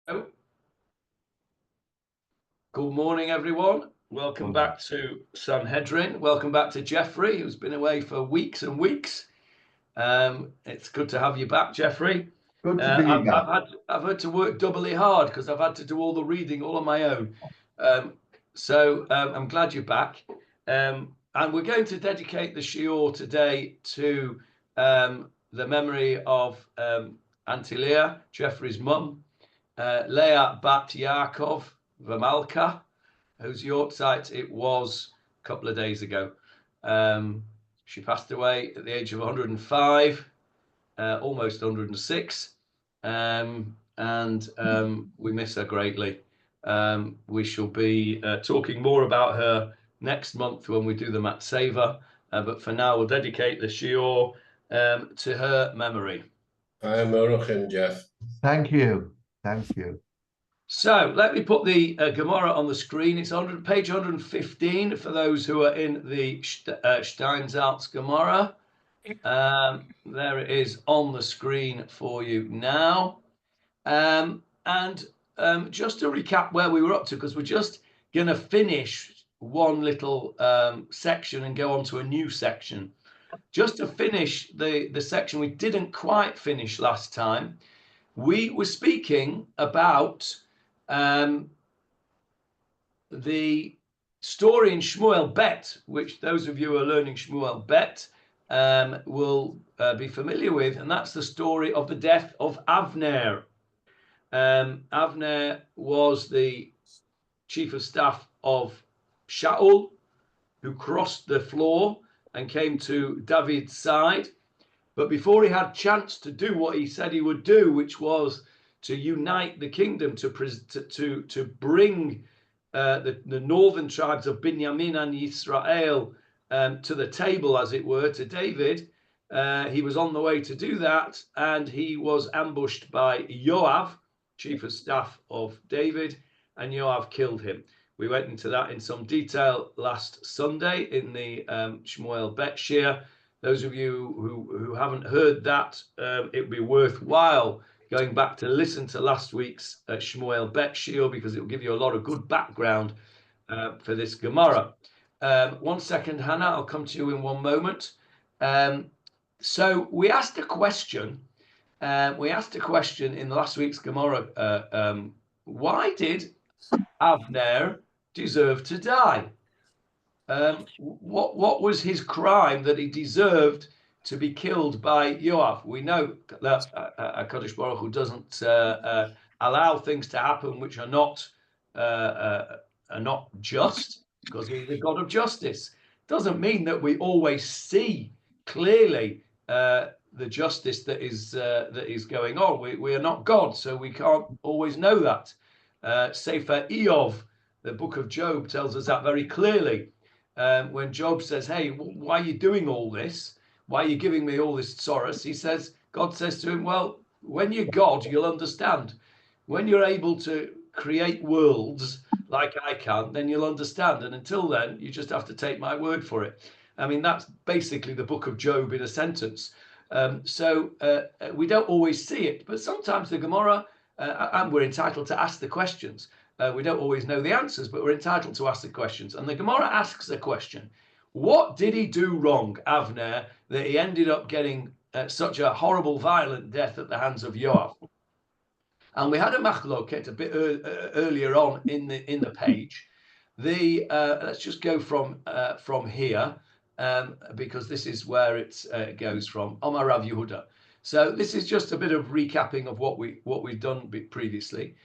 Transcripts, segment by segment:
Good morning, everyone. Welcome back to Sanhedrin. Welcome back to Jeffrey, who's been away for weeks and weeks. It's good to have you back, Jeffrey. Good to be back. I've had to work doubly hard because I've had to do all the reading all on my own. I'm glad you're back. And we're going to dedicate the shiur today to the memory of Auntie Leah, Jeffrey's mum, Leah Bat Yaakov Vamalka, whose yortzeit it was a couple of days ago. She passed away at the age of 105, almost 106, and we miss her greatly. We shall be talking more about her next month when we do the Matseva, but for now we'll dedicate the shiur to her memory. I am Oruchin, Jeff. Thank you. Thank you. So let me put the Gemarah on the screen. It's on page 115 for those who are in the Steinsaltz Gemarah. There it is on the screen for you now. Just to recap where we were up to, because we're just going to finish one little section and go on to a new section. Just to finish the section we didn't quite finish last time, we were speaking about the story in Shmuel Bet, which those of you who are learning Shmuel Bet will be familiar with, and that's the story of the death of Avner. Avner was the chief of staff of Shaul, who crossed the floor and came to David's side. But before he had a chance to do what he said he would do, which was to unite the kingdom, to bring the northern tribes of Binyamin and Israel to the table, as it were, to David, he was on the way to do that, and he was ambushed by Yoav, chief of staff of David, and Yoav killed him. We went into that in some detail last Sunday in the Shmuel Bet Shir. Those of you who haven't heard that, it would be worthwhile going back to listen to last week's Shmuel Bet Shir, because it will give you a lot of good background for this Gemarah. 1 second, Hannah, I'll come to you in one moment. So we asked a question. In last week's Gemarah. Why did Avner deserve to die? What was his crime that he deserved to be killed by Yoav? We know that HaKadosh Baruch Hu doesn't allow things to happen which are not just, because he's the God of justice. Doesn't mean that we always see clearly the justice that is going on. We are not God, so we can't always know that. Sefer Eov, the book of Job, tells us that very clearly. When Job says, "Hey, why are you doing all this? Why are you giving me all this sorrow?" God says to him, "Well, when you're God, you'll understand. When you're able to create worlds like I can, then you'll understand. And until then, you just have to take my word for it." I mean, that's basically the book of Job in a sentence. We don't always see it, but sometimes the Gemarah, and we're entitled to ask the questions. We don't always know the answers, but we're entitled to ask the questions. And the Gemarah asks a question: what did he do wrong, Avner, that he ended up getting such a horrible, violent death at the hands of Yoav? And we had a machloket a bit earlier on in the page. Let's just go from here, because this is where it goes from. Omar Rav Yehuda. So this is just a bit of recapping of what we've done previously.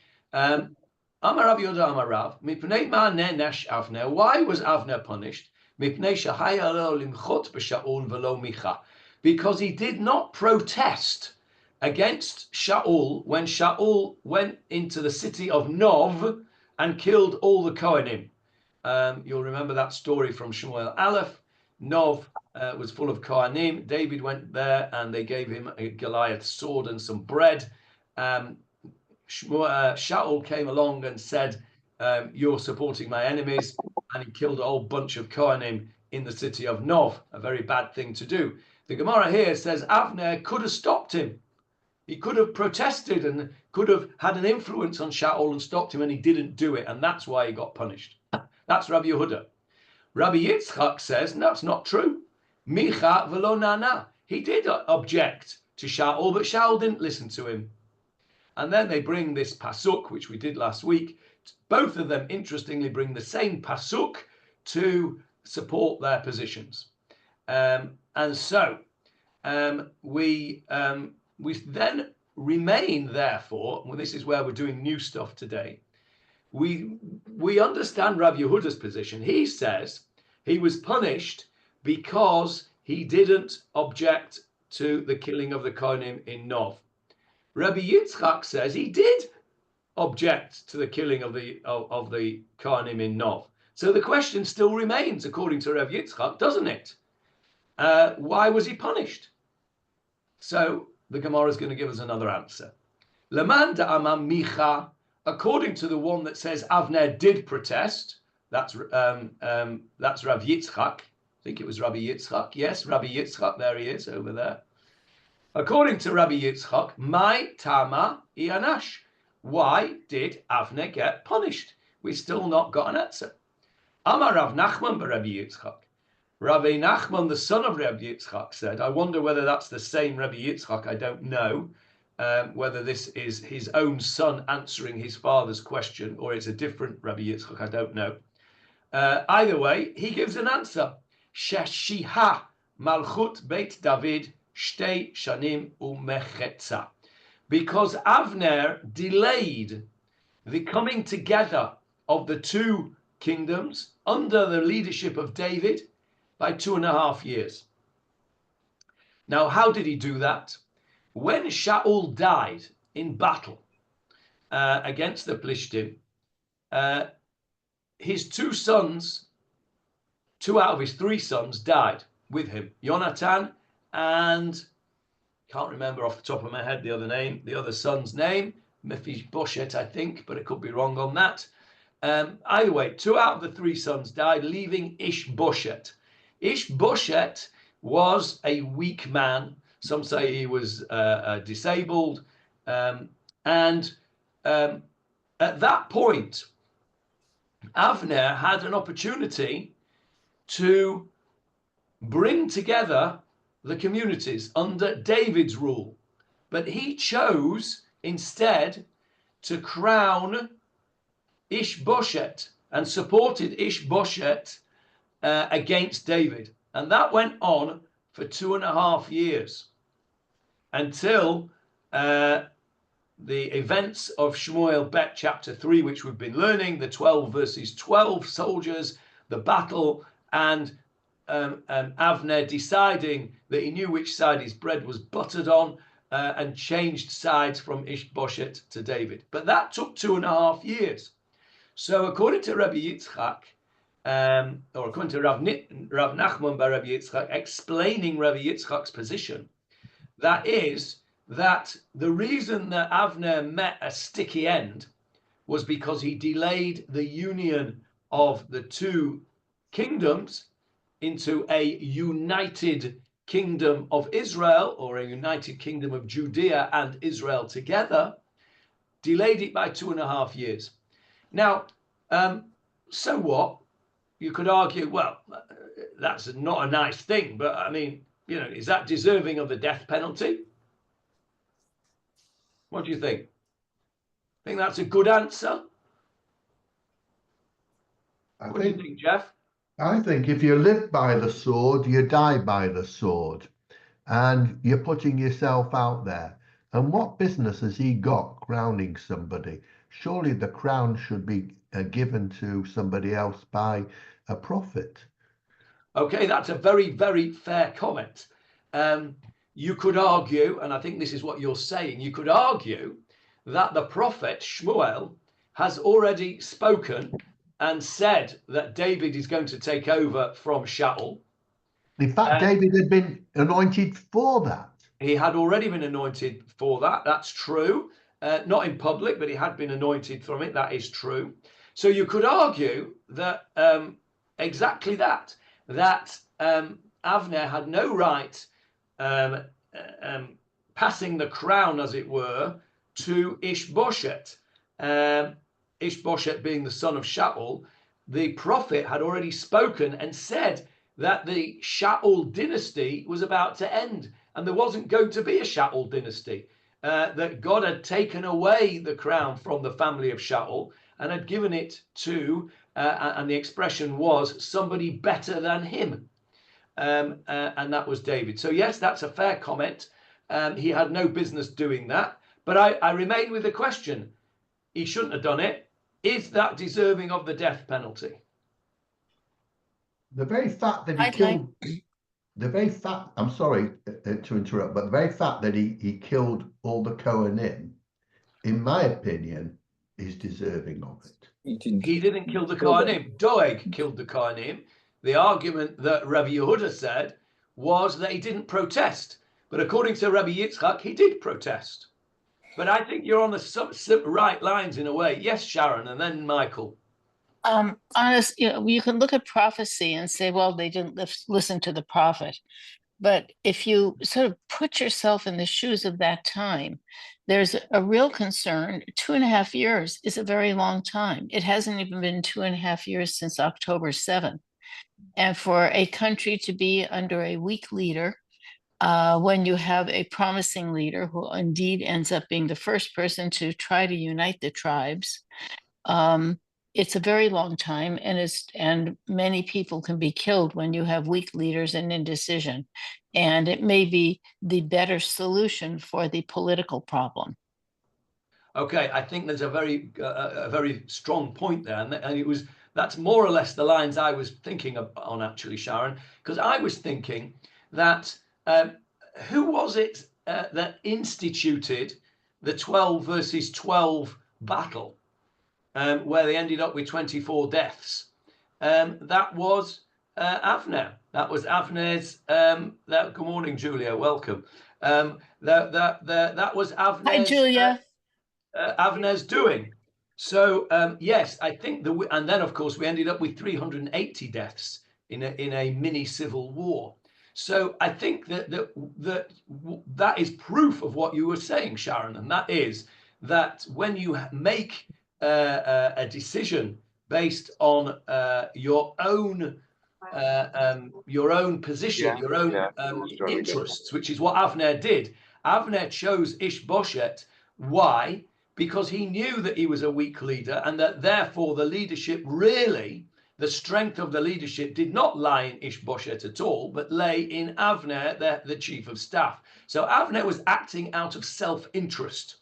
Amar Rav Yehuda Amar Rav, mipnei ma nenesh Avner. Why was Avner punished? Mipnei shehaya lo limchot b'Shaul v'lo Micha. Because he did not protest against Shaul when Shaul went into the city of Nov and killed all the Kohanim. You'll remember that story from Shmuel Aleph. Nov was full of Kohanim. David went there and they gave him a Goliath sword and some bread. Shaul came along and said, "You're supporting my enemies," and he killed a whole bunch of Kohanim in the city of Nov, a very bad thing to do. The Gemarah here says Avner could have stopped him. He could have protested and could have had an influence on Shaul and stopped him, and he didn't do it, and that's why he got punished. That's Rabbi Yehuda. Rabbi Yitzchak says, no, that's not true. Micha v'lo nana. He did object to Shaul, but Shaul didn't listen to him. And then they bring this pasuk, which we did last week. Both of them, interestingly, bring the same pasuk to support their positions. And so we then remain, therefore, well, this is where we're doing new stuff today. We understand Rav Yehuda's position. He says he was punished because he didn't object to the killing of the Kohanim in Nov. Rabbi Yitzchak says he did object to the killing of the Kohanim in Nov. So the question still remains, according to Rabbi Yitzchak, doesn't it? Why was he punished? So the Gemara is going to give us another answer. Leman da'amam micha, according to the one that says Avner did protest, that's Rav Yitzchak. I think it was Rabbi Yitzchak. Yes, Rabbi Yitzchak, there he is, over there. According to Rabbi Yitzchak, my tama ianash. Why did Avner get punished? We've still not got an answer. Amar Rav Nachman Rabbi Yitzchak. Rabbi Nachman, the son of Rabbi Yitzchak, said, I wonder whether that's the same Rabbi Yitzchak, I don't know. Whether this is his own son answering his father's question or it's a different Rabbi Yitzchak, I don't know. Either way, he gives an answer. Sheshiha Malchut Beit David Shtei Shanim Umechetza. Because Avner delayed the coming together of the two kingdoms under the leadership of David by 2.5 years. Now, how did he do that? When Shaul died in battle against the Plishtim, his two sons, 2 out of his 3 sons died with him. Jonathan and, can't remember off the top of my head the other son's name, Mephibosheth, I think, but it could be wrong on that. Either way, 2 out of the 3 sons died, leaving Ishbosheth. Ishbosheth was a weak man. Some say he was disabled. And at that point, Avner had an opportunity to bring together the communities under David's rule. But he chose instead to crown Ishbosheth and supported Ishbosheth against David. And that went on for 2.5 years until the events of Shmuel Bet chapter 3, which we've been learning, the 12 verses 12 soldiers, the battle, and Avner deciding that he knew which side his bread was buttered on and changed sides from Ishbosheth to David. But that took 2.5 years. So according to Rabbi Yitzchak, or according to Rav Nachman by Rabbi Yitzchak, explaining Rabbi Yitzchak's position, that is that the reason that Avner met a sticky end was because he delayed the union of the two kingdoms into a united kingdom of Israel, or a united kingdom of Judea and Israel together, delayed it by 2.5 years. Now, so what? You could argue, well, that's not a nice thing, but I mean, you know, is that deserving of the death penalty? What do you think? Think that's a good answer? What do you think, Jeff? I think if you live by the sword, you die by the sword. And you're putting yourself out there. And what business has he got crowning somebody? Surely the crown should be given to somebody else by a prophet. Okay, that's a very, very fair comment. You could argue, and I think this is what you're saying, you could argue that the prophet Shmuel has already spoken and said that David is going to take over from Shaul. In fact, David had been anointed for that. He had already been anointed for that. That's true. Not in public, but he had been anointed from it. That is true. So you could argue that exactly that Avner had no right passing the crown, as it were, to Ishbosheth. Ishbosheth being the son of Shaul, the prophet had already spoken and said that the Shaul dynasty was about to end, and there wasn't going to be a Shaul dynasty. That God had taken away the crown from the family of Shaul and had given it to, and the expression was, somebody better than him. And that was David. So yes, that's a fair comment. He had no business doing that. But I remain with the question, he shouldn't have done it. Is that deserving of the death penalty? The very fact that he killed, the very fact, I'm sorry to interrupt, but the very fact that he killed all the Kohanim, in my opinion, is deserving of it. He didn't kill the Kohanim. Doeg killed the Kohanim. The argument that Rabbi Yehuda said was that he didn't protest. But according to Rabbi Yitzchak, he did protest. But I think you're on the right lines in a way. Yes, Sharon, and then Michael. Honest, you can look at prophecy and say, well, they didn't listen to the prophet. But if you sort of put yourself in the shoes of that time, there's a real concern. 2.5 years is a very long time. It hasn't even been 2.5 years since October 7th. And for a country to be under a weak leader, when you have a promising leader who indeed ends up being the first person to try to unite the tribes, it's a very long time, and many people can be killed when you have weak leaders and indecision. And it may be the better solution for the political problem. Okay, I think there's a very strong point there, and that's more or less the lines I was thinking on actually, Sharon, because I was thinking that who was it that instituted the 12 versus 12 battle? Where they ended up with 24 deaths. That was Avner. That was Avner's. Good morning, Julia. Welcome. That was Avner's. Hi, Julia. Avner's doing. So yes, I think and then of course we ended up with 380 deaths in a mini civil war. So I think that is proof of what you were saying, Sharon, and that is that when you make a decision based on your own position, your own interests, which is what Avner did. Avner chose Ishbosheth. Why? Because he knew that he was a weak leader, and that therefore the leadership the strength of the leadership did not lie in Ishbosheth at all, but lay in Avner, the chief of staff. So Avner was acting out of self-interest,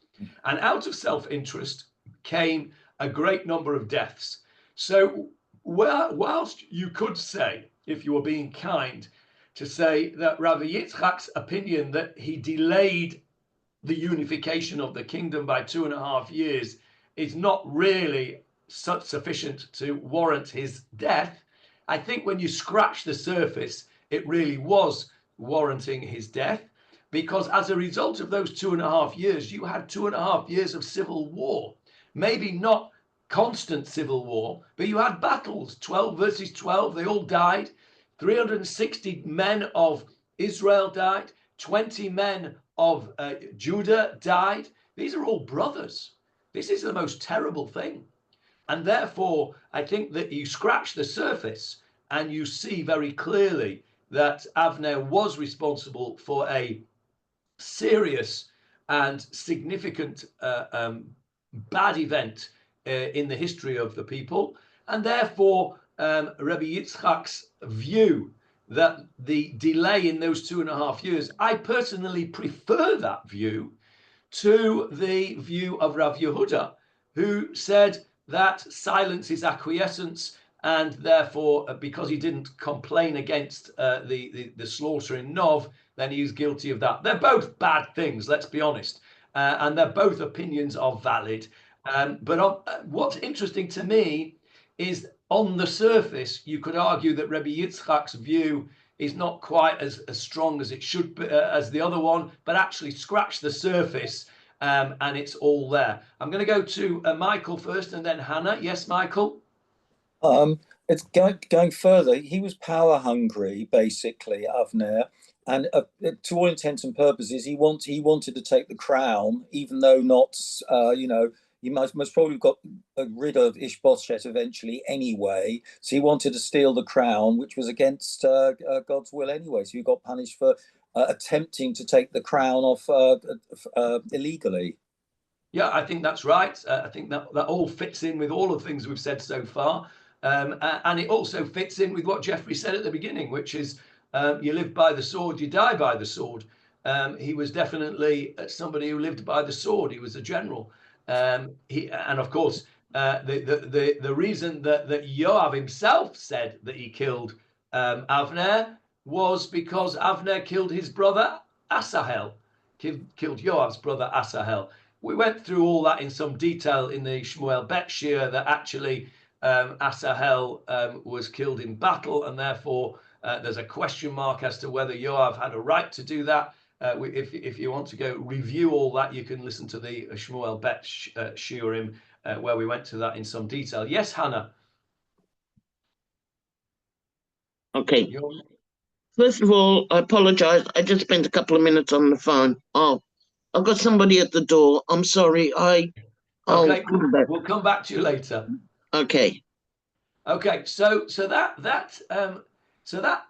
and out of self-interest came a great number of deaths. So whilst you could say, if you were being kind, to say that Rabbi Yitzchak's opinion that he delayed the unification of the kingdom by 2.5 years is not really sufficient to warrant his death, I think when you scratch the surface, it really was warranting his death, because as a result of those 2.5 years, you had 2.5 years of civil war. Maybe not constant civil war, but you had battles, 12 versus 12, they all died. 360 men of Israel died, 20 men of Judah died. These are all brothers. This is the most terrible thing. And therefore, I think that you scratch the surface and you see very clearly that Avner was responsible for a serious and significant bad event in the history of the people, and therefore Rabbi Yitzchak's view that the delay in those 2.5 years, I personally prefer that view to the view of Rav Yehuda, who said that silence is acquiescence, and therefore because he didn't complain against the slaughter in Nov, then he's guilty of that. They're both bad things, let's be honest, and they're both opinions are valid. But what's interesting to me is on the surface, you could argue that Rabbi Yitzchak's view is not quite as strong as it should be, as the other one, but actually scratch the surface and it's all there. I'm going to go to Michael first and then Hannah. Yes, Michael? It's going further. He was power hungry, basically, Avner, and to all intents and purposes, he wanted to take the crown, even though not, he most probably got rid of Ishbosheth eventually anyway. So he wanted to steal the crown, which was against God's will anyway. So he got punished for attempting to take the crown off illegally. Yeah, I think that's right. I think that all fits in with all of the things we've said so far. And it also fits in with what Jeffrey said at the beginning, which is you live by the sword, you die by the sword. He was definitely somebody who lived by the sword. He was a general. And of course, the reason that Yoav himself said that he killed Avner was because Avner killed his brother Asahel, killed Yoav's brother Asahel. We went through all that in some detail in the Shmuel Bet Shir, that actually Asahel was killed in battle, and therefore there's a question mark as to whether Yoav had a right to do that. If you want to go review all that, you can listen to the Shmuel Bet Shiurim, where we went to that in some detail. Yes, Hannah. Okay. First of all, I apologize. I just spent a couple of minutes on the phone. Oh, I've got somebody at the door. I'm sorry. Okay, we'll come back to you later. Okay. Okay, so that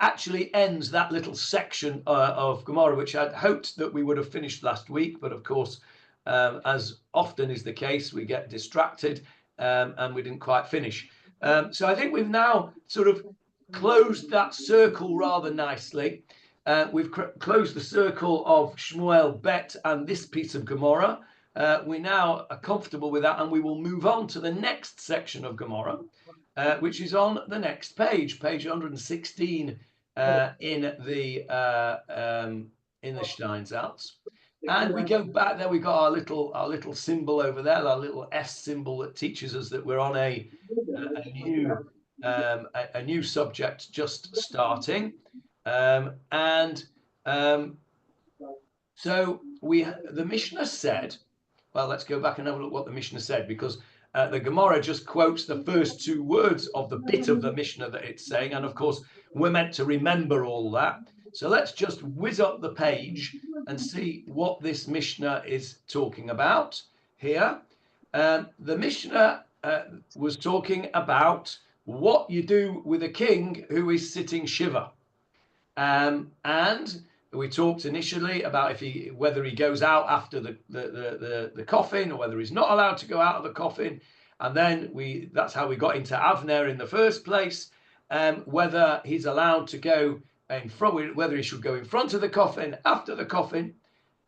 actually ends that little section of Gemarah, which I'd hoped that we would have finished last week, but of course, as often is the case, we get distracted and we didn't quite finish. So I think we've now sort of closed that circle rather nicely. We've closed the circle of Shmuel Bet and this piece of Gemarah. We now are comfortable with that, and we will move on to the next section of Gemarah, which is on the next page 116 in the Steinsaltz. And we go back there. We got our little symbol over there, our little S symbol that teaches us that we're on a new subject just starting. So the Mishnah said, well, let's go back and have a look what the Mishnah said, because the Gemarah just quotes the first two words of the bit of the Mishnah that it's saying, and of course we're meant to remember all that. So let's just whiz up the page and see what this Mishnah is talking about here. The Mishnah was talking about what you do with a king who is sitting shiva. And we talked initially about whether he goes out after the coffin, or whether he's not allowed to go out of the coffin. And then that's how we got into Avner in the first place, whether he's allowed to go in front, whether he should go in front of the coffin, after the coffin.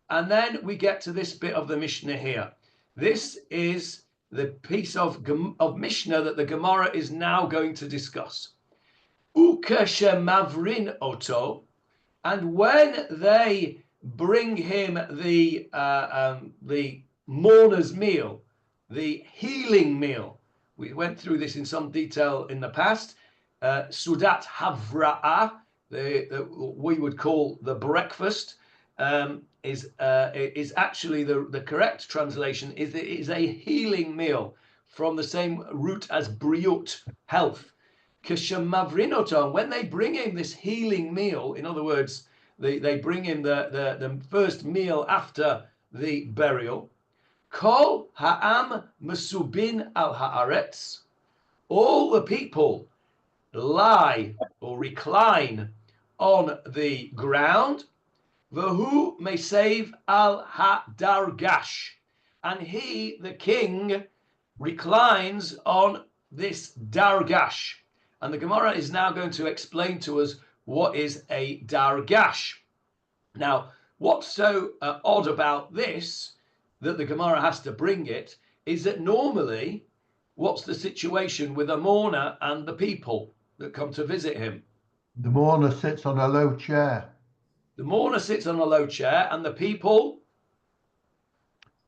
And then we get to this bit of the Mishnah here. This is the piece of Mishnah that the Gemarah is now going to discuss. Ukashemavrin oto, and when they bring him the mourner's meal, the healing meal, we went through this in some detail in the past. Sudat havra'ah, we would call the breakfast, is actually the correct translation. Is a healing meal from the same root as briut, health. When they bring him this healing meal, in other words, they bring him the first meal after the burial. Kol ha'am mesubin al haaretz. All the people lie or recline on the ground. V'hu mesev al hadargash, and he, the king, reclines on this dargash. And the Gemarah is now going to explain to us what is a dargash. Now, what's so odd about this, that the Gemarah has to bring it, is that normally, what's the situation with a mourner and the people that come to visit him? The mourner sits on a low chair. The mourner sits on a low chair, and the people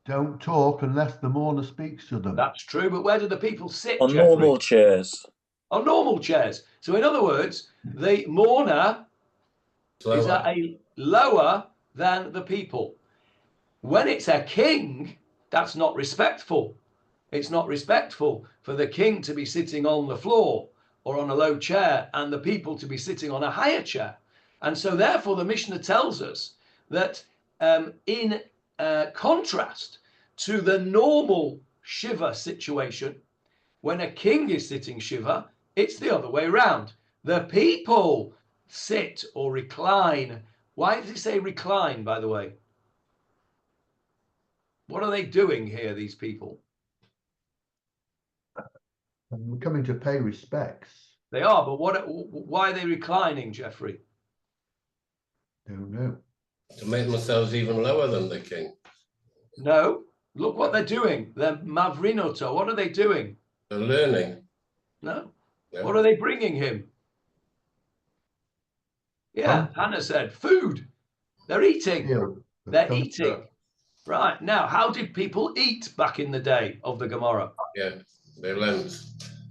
don't talk unless the mourner speaks to them. That's true, but where do the people sit, on Jeffrey? Normal chairs. On normal chairs. So in other words, the mourner is at a lower than the people. When it's a king, that's not respectful. It's not respectful for the king to be sitting on the floor or on a low chair and the people to be sitting on a higher chair. And so therefore the Mishnah tells us that in contrast to the normal shiva situation, when a king is sitting shiva, it's the other way around. The people sit or recline. Why does it say recline, by the way? What are they doing here, these people? We're coming to pay respects. They are, but why are they reclining, Jeffrey? Don't know. To make themselves even lower than the king. No, look what they're doing. They're mavrinoto. What are they doing? They're learning. No. Yeah. What are they bringing him? Yeah, Hannah said food. They're eating. They're eating. Right. Now, how did people eat back in the day of the Gemarah? Yeah, they learned.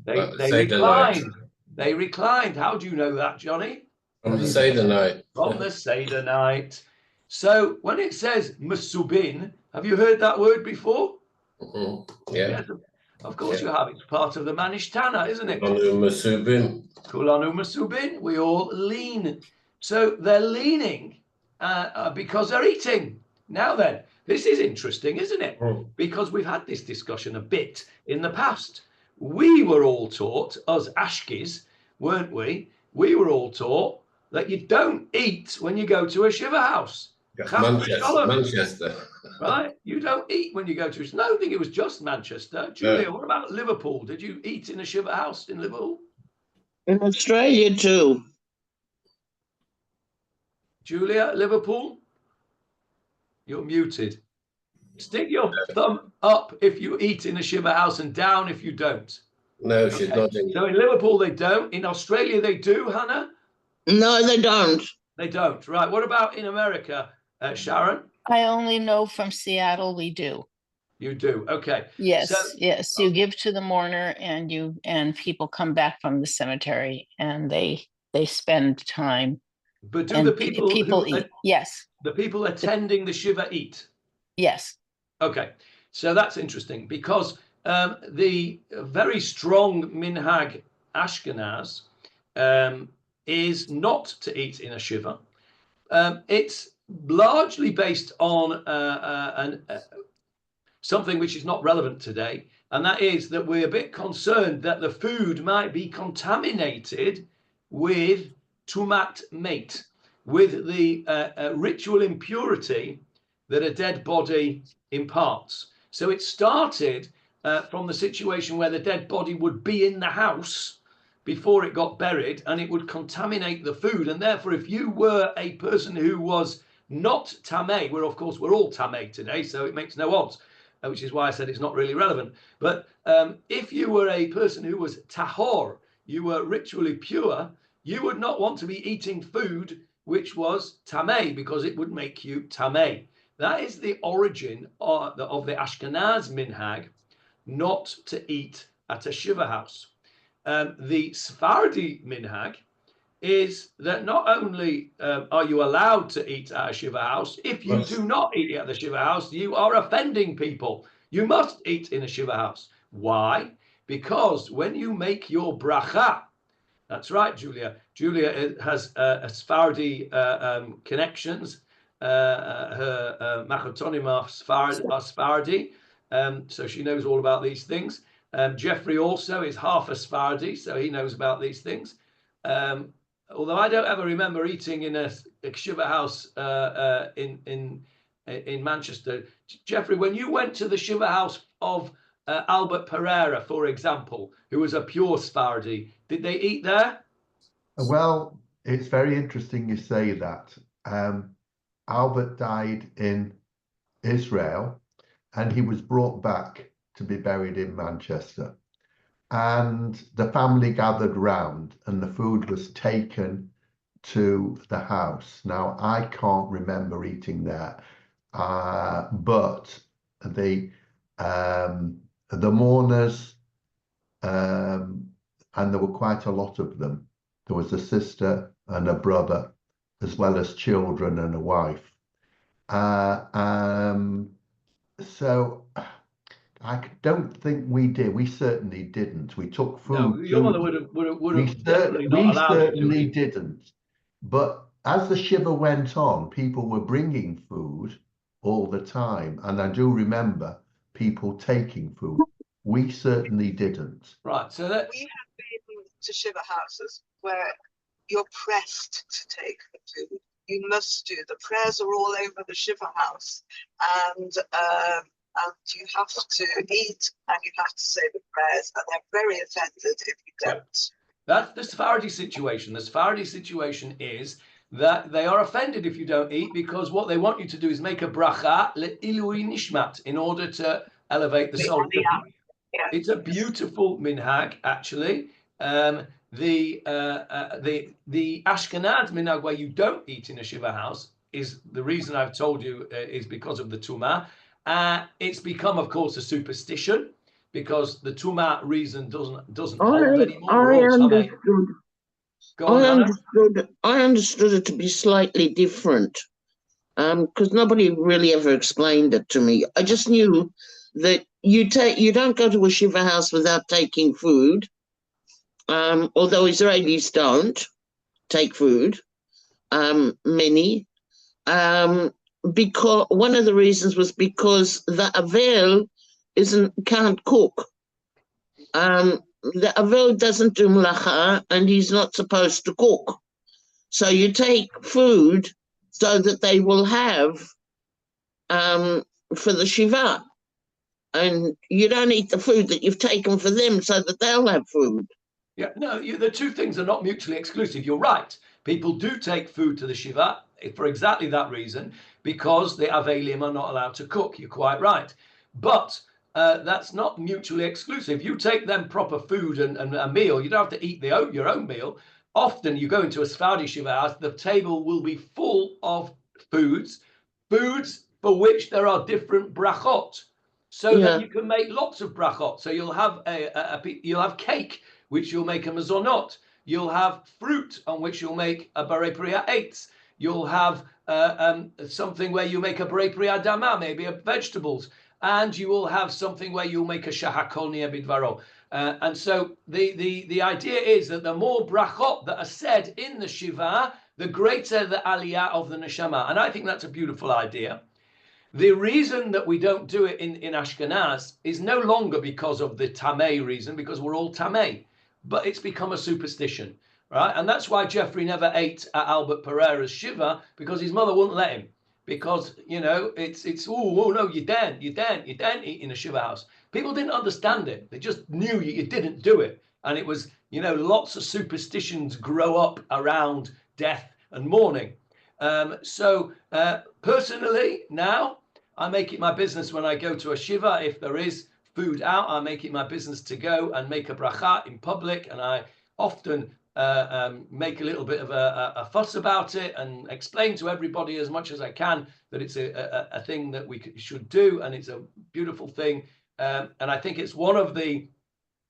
They reclined. They reclined. How do you know that, Johnny? From the Seder night. From the Seder night. So when it says Mesubin, have you heard that word before? Mm-hmm. Yeah. Yes, of course you have. It's part of the Manishtana, isn't it? Kulanu Mesubin. Kulanu Mesubin. We all lean. So they're leaning because they're eating. Now then, this is interesting, isn't it? Because we've had this discussion a bit in the past. We were all taught, us Ashkis, weren't we? We were all taught that you don't eat when you go to a shiva house. Manchester. Right? You don't eat when you go to. I don't think it was just Manchester. Julia, what about Liverpool? Did you eat in a shiva house in Liverpool? In Australia too. Julia, Liverpool? You're muted. Stick your thumb up if you eat in a shiva house and down if you don't. No, she's not. So in Liverpool they don't. In Australia they do, Hannah? No, they don't. They don't. Right. What about in America, Sharon? I only know from Seattle we do. You do. Okay. Yes, So, yes. You give to the mourner, and people come back from the cemetery and they spend time. But do the people eat? Yes. The people attending the shiva eat? Yes. Okay. So that's interesting because the very strong minhag Ashkenaz is not to eat in a shiva. It's largely based on something which is not relevant today, and that is that we're a bit concerned that the food might be contaminated with tumat mate, with the ritual impurity that a dead body imparts. So it started from the situation where the dead body would be in the house before it got buried, and it would contaminate the food. And therefore, if you were a person who was not tameh, where of course we're all tameh today, so it makes no odds, which is why I said it's not really relevant. But if you were a person who was tahor, you were ritually pure, you would not want to be eating food which was tameh, because it would make you tameh. That is the origin of the Ashkenaz minhag, not to eat at a shiva house. The Sephardi minhag is that not only are you allowed to eat at a shiva house, if you do not eat at the shiva house, you are offending people. You must eat in a shiva house. Why? Because when you make your bracha, that's right, Julia. Julia has Sephardi connections. Her machotonim are Sephardi, so she knows all about these things. Jeffrey also is half a Sephardi, so he knows about these things. Although I don't ever remember eating in a shiva house in Manchester. Jeffrey, when you went to the shiva house of Albert Pereira, for example, who was a pure Sephardi, did they eat there? Well, it's very interesting you say that. Albert died in Israel, and he was brought back to be buried in Manchester. And the family gathered round, and the food was taken to the house. Now, I can't remember eating there, but the mourners, and there were quite a lot of them. There was a sister and a brother, as well as children and a wife. So I don't think we did. We certainly didn't. We took food. No, your mother would have definitely not allowed you to. We certainly didn't. But as the shiva went on, people were bringing food all the time. And I do remember people taking food. We certainly didn't. Right. So that We have been to shiva houses where you're pressed to take the food. You must do. The prayers are all over the shiva house, and you have to eat and you have to say the prayers, and they're very offended if you don't. That's the Sephardi situation. The Sephardi situation is that they are offended if you don't eat, because what they want you to do is make a bracha le'ilui nishmat in order to elevate the soul. Yeah. It's a beautiful minhag, actually. The Ashkenaz minhag, where you don't eat in a shiva house, is the reason I've told you is because of the tumah. It's become, of course, a superstition, because the tumah reason doesn't hold anymore. I understood it to be slightly different, because nobody really ever explained it to me. I just knew that you don't go to a shiva house without taking food, although Israelis don't take food, many, because one of the reasons was because the Avel can't cook. The Avel doesn't do melacha, and he's not supposed to cook. So you take food so that they will have for the shiva. And you don't eat the food that you've taken for them so that they'll have food. Yeah, no, the two things are not mutually exclusive. You're right. People do take food to the shiva for exactly that reason, because the Avelim are not allowed to cook. You're quite right. But that's not mutually exclusive. You take them proper food and a meal. You don't have to eat your own meal. Often you go into a Sephardi shiva house, the table will be full of foods for which there are different brachot, so that you can make lots of brachot. So you'll have you'll have cake, which you'll make a mazonot. You'll have fruit on which you'll make a barei priya eitz. You'll have something where you make a barei priya dama, maybe of vegetables. And you will have something where you'll make a shahakol niya bidvaro. And so the idea is that the more brachot that are said in the shiva, the greater the aliyah of the neshama. And I think that's a beautiful idea. The reason that we don't do it in Ashkenaz is no longer because of the tamei reason, because we're all tamei, but it's become a superstition, right? And that's why Jeffrey never ate at Albert Pereira's shiva, because his mother wouldn't let him. Because, it's oh no, you daren't eat in a shiva house. People didn't understand it. They just knew you didn't do it. And it was, lots of superstitions grow up around death and mourning. Personally, now, I make it my business when I go to a shiva, if there is food out, I make it my business to go and make a bracha in public. And I often make a little bit of a fuss about it and explain to everybody as much as I can that it's a thing that we should do, and it's a beautiful thing. And I think it's one of the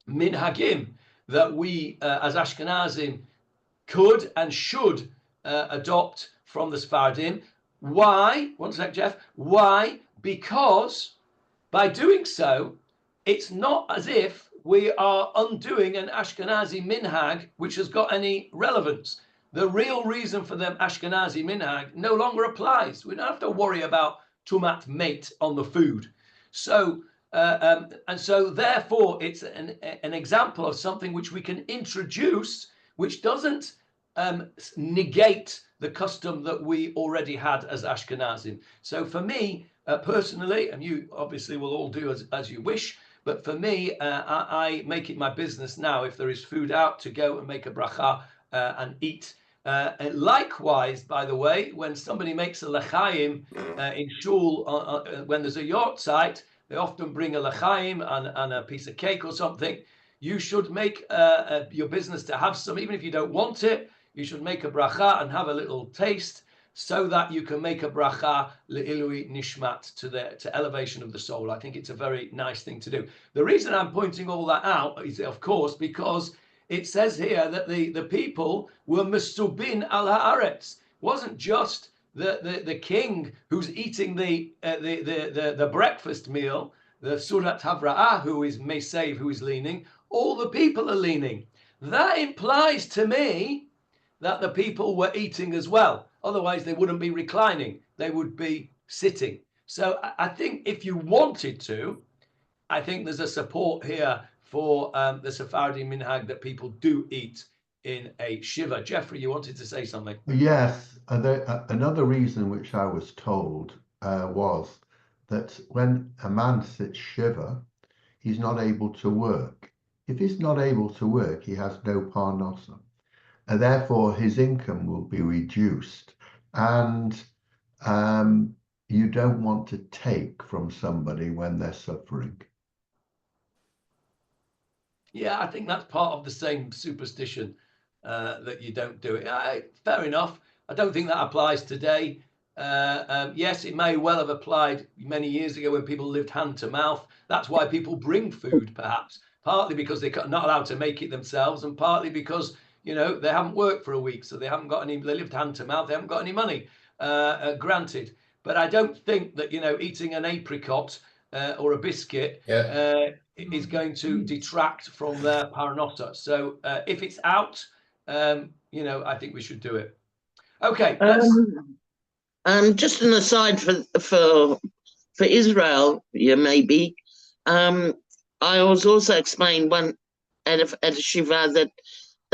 minhagim that we as Ashkenazim could and should adopt from the Sephardim. Why? One sec, Jeff. Why? Because by doing so, it's not as if we are undoing an Ashkenazi minhag which has got any relevance. The real reason for the Ashkenazi minhag no longer applies. We don't have to worry about tumat mate on the food. So and so therefore it's an example of something which we can introduce, which doesn't negate the custom that we already had as Ashkenazim. So for me personally, and you obviously will all do as you wish, but for me, I make it my business now, if there is food out, to go and make a bracha and eat. And likewise, by the way, when somebody makes a lechaim in shul, when there's a yort site, they often bring a lechaim and a piece of cake or something. You should make your business to have some, even if you don't want it. You should make a bracha and have a little taste, so that you can make a bracha le'ilui nishmat, to elevation of the soul. I think it's a very nice thing to do. The reason I'm pointing all that out is, of course, because it says here that the people were mesubin al haaretz. It wasn't just the king who's eating the breakfast meal, the surat havra'ah, who is mesev, who is leaning. All the people are leaning. That implies to me that the people were eating as well. Otherwise, they wouldn't be reclining. They would be sitting. So I think if you wanted to, I think there's a support here for the Sephardi minhag that people do eat in a shiva. Jeffrey, you wanted to say something? Yes, another reason which I was told was that when a man sits shiva, he's not able to work. If he's not able to work, he has no parnasa, and therefore his income will be reduced. And you don't want to take from somebody when they're suffering. Yeah, I think that's part of the same superstition that you don't do it. Fair enough. I don't think that applies today. Yes, it may well have applied many years ago when people lived hand to mouth. That's why people bring food, perhaps, partly because they're not allowed to make it themselves, and partly because, you know, they haven't worked for a week, so they haven't got any. They lived hand to mouth. They haven't got any money. Granted, but I don't think that, you know, eating an apricot or a biscuit is going to detract from their paranotta. So if it's out, you know, I think we should do it. Okay. Just an aside for Israel, yeah, maybe. I was also explained one at a shiva that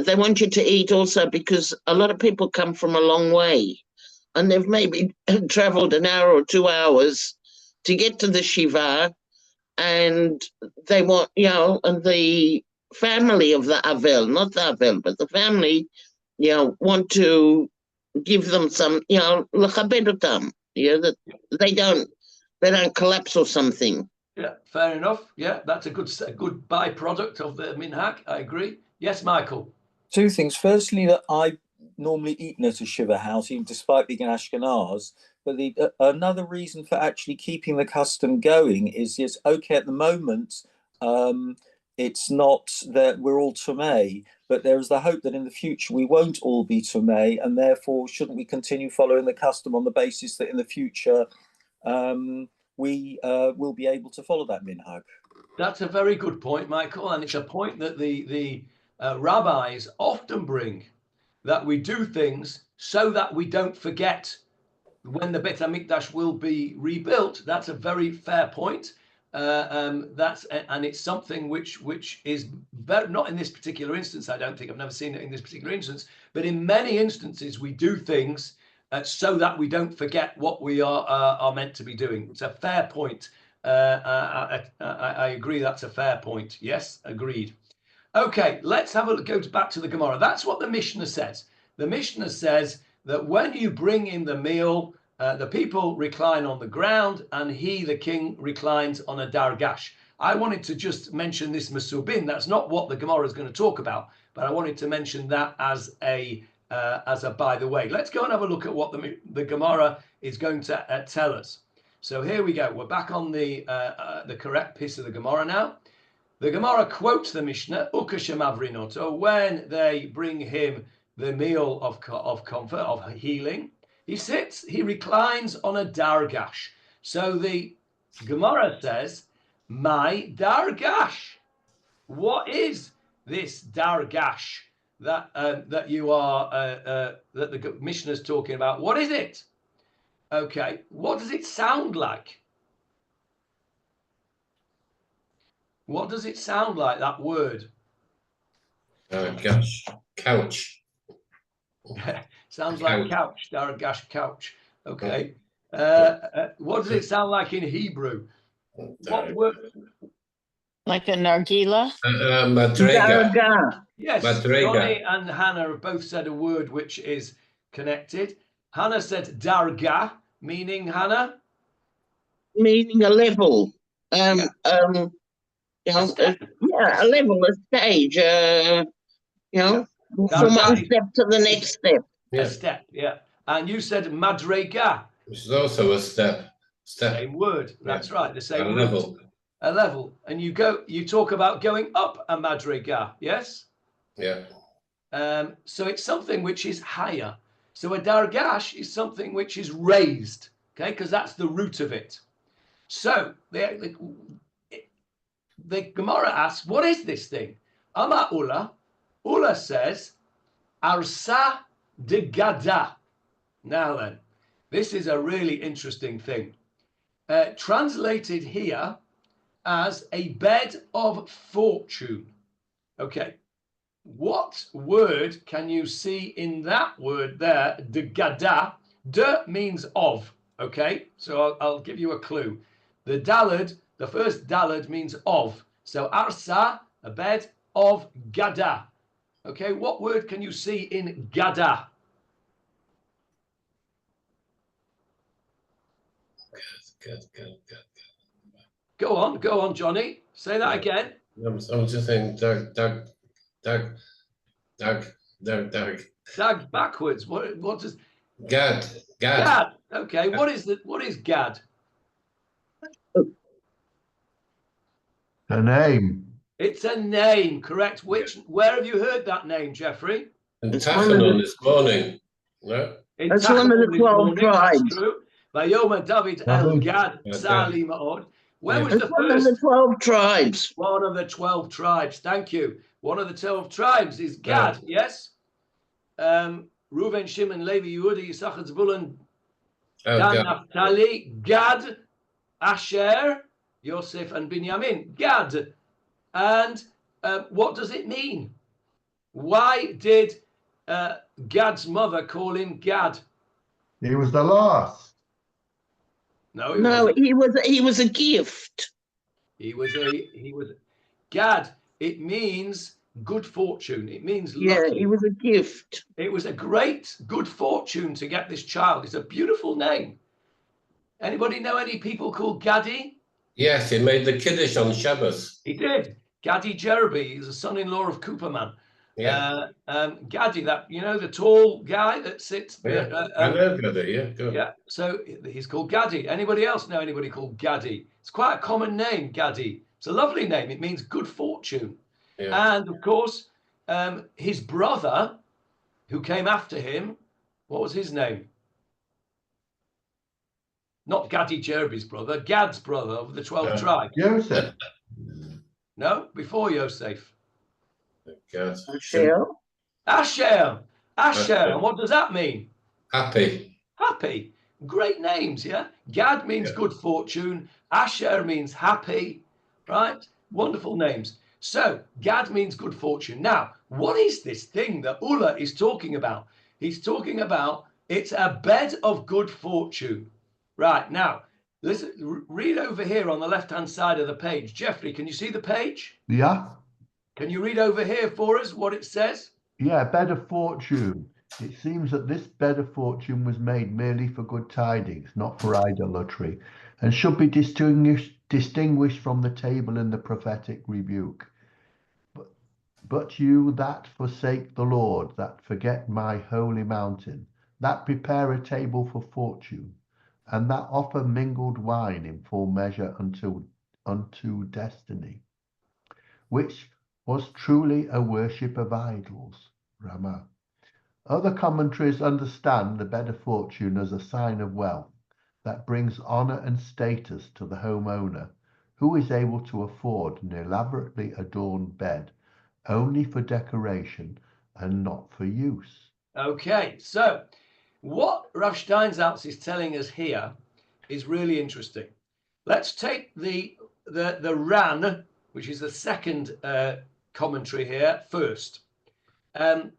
they want you to eat also because a lot of people come from a long way, and they've maybe traveled an hour or 2 hours to get to the shiva, and they want, you know, and the family of the Avel, not the Avel, but the family, you know, want to give them some, you know, l'chabedotam, you know, that they don't collapse or something. Yeah, fair enough. Yeah, that's a good byproduct of the minhag. I agree. Yes, Michael. Two things. Firstly, that I normally eaten at a shiva house, even despite being an Ashkenaz. But another reason for actually keeping the custom going is, yes, okay, at the moment, it's not that we're all Tumei, but there is the hope that in the future we won't all be Tumei, and therefore shouldn't we continue following the custom on the basis that in the future we will be able to follow that minhag? That's a very good point, Michael, and it's a point that the rabbis often bring, that we do things so that we don't forget when the Beit HaMikdash will be rebuilt. That's a very fair point. And it's something which is very, not in this particular instance. I don't think I've never seen it in this particular instance, but in many instances we do things so that we don't forget what we are meant to be doing. It's a fair point. I agree. That's a fair point. Yes, agreed. Okay, let's have a look. Go back to the Gemarah. That's what the Mishnah says. The Mishnah says that when you bring in the meal, the people recline on the ground, and he, the king, reclines on a Dargash. I wanted to just mention this Masubin. That's not what the Gemarah is going to talk about, but I wanted to mention that as a by the way. Let's go and have a look at what the Gemarah is going to tell us. So here we go. We're back on the correct piece of the Gemarah now. The Gemarah quotes the Mishnah, Ukashem Avrinoto, when they bring him the meal of comfort, of healing, he sits, he reclines on a Dargash. So the Gemarah says, my Dargash. What is this Dargash that you are that the Mishnah is talking about? What is it? Okay, what does it sound like? What does it sound like, that word? Gosh, couch. Sounds like couch, Dargash, couch. Okay. What does it sound like in Hebrew? What word? Like a nargila? Madrega. Yes, Madrega. Ronnie and Hannah have both said a word which is connected. Hannah said darga, meaning, Hannah? Meaning a level. You know, a level, a stage, you know, from one step to the next step. A step, yeah. And you said madrega. Which is also a step. Same word. That's right. The same a word. level. A level. And you talk about going up a madrega, yes? Yeah. So it's something which is higher. So a dargash is something which is raised, okay? Because that's the root of it. So the Gemarah asks, what is this thing? Ama Ula. Ula says, Arsa de gada. Now then, this is a really interesting thing. Translated here as a bed of fortune. Okay, what word can you see in that word there? De gada. De means of. Okay, so I'll give you a clue. The dalad, the first dalad means of. So arsa, a bed of gada. Okay, what word can you see in gada? Go on, Johnny. Say that again. I'm just saying, Doug. Dag backwards. What does Gad. Gad? Okay, what is Gad? A name. It's a name, correct? Where have you heard that name, Jeffrey? And It's one of Tachanun the- this morning. No? In That's one of the Tachanun this 12 morning, that's tribes. true. Vayoma David el Gad Sali Ma'od. When was It's the one of the first? 12 tribes. One of the 12 tribes. Thank you. One of the 12 tribes is Gad. Yes. Reuven, Shimon, Levi, Yehuda, Yisachar, Zebulun, Dan, Gad. Naphtali, Gad, Asher, Yosef, and Binyamin. Gad. And what does it mean? Why did Gad's mother call him Gad? He was the last. No, he No, wasn't. he was a gift. He was Gad. It means good fortune. It means Yeah, lucky. he was a gift. It was a great good fortune to get this child. It's a beautiful name. Anybody know any people called Gadi? Yes, he made the Kiddush on Shabbos. He did. Gadi Jerobi. He's a son-in-law of Cooperman. Yeah. Gadi, that the tall guy that sits. I know Gadi, yeah. Good. Yeah. So he's called Gadi. Anybody else know anybody called Gadi? It's quite a common name, Gadi. It's a lovely name. It means good fortune. Yeah. And of course, his brother, who came after him, what was his name? Not Gadi Jerobi's brother, Gad's brother of the 12 tribes. Joseph. No, before Yosef. Gad. Asher. And what does that mean? Happy. Happy. Great names, yeah? Gad means good fortune. Asher means happy, right? Wonderful names. So Gad means good fortune. Now, what is this thing that Ulla is talking about? He's talking about it's a bed of good fortune. Right, now, listen, read over here on the left-hand side of the page. Jeffrey, can you see the page? Yeah. Can you read over here for us what it says? Yeah, bed of fortune. It seems that this bed of fortune was made merely for good tidings, not for idolatry, and should be distinguished from the table in the prophetic rebuke. But you that forsake the Lord, that forget my holy mountain, that prepare a table for fortune, and that offer mingled wine in full measure unto destiny, which was truly a worship of idols. Ramah. Other commentaries understand the bed of fortune as a sign of wealth that brings honor and status to the homeowner, who is able to afford an elaborately adorned bed only for decoration and not for use. Okay, so what Rav Steinsaltz is telling us here is really interesting. Let's take the Ran, which is the second commentary here, first. A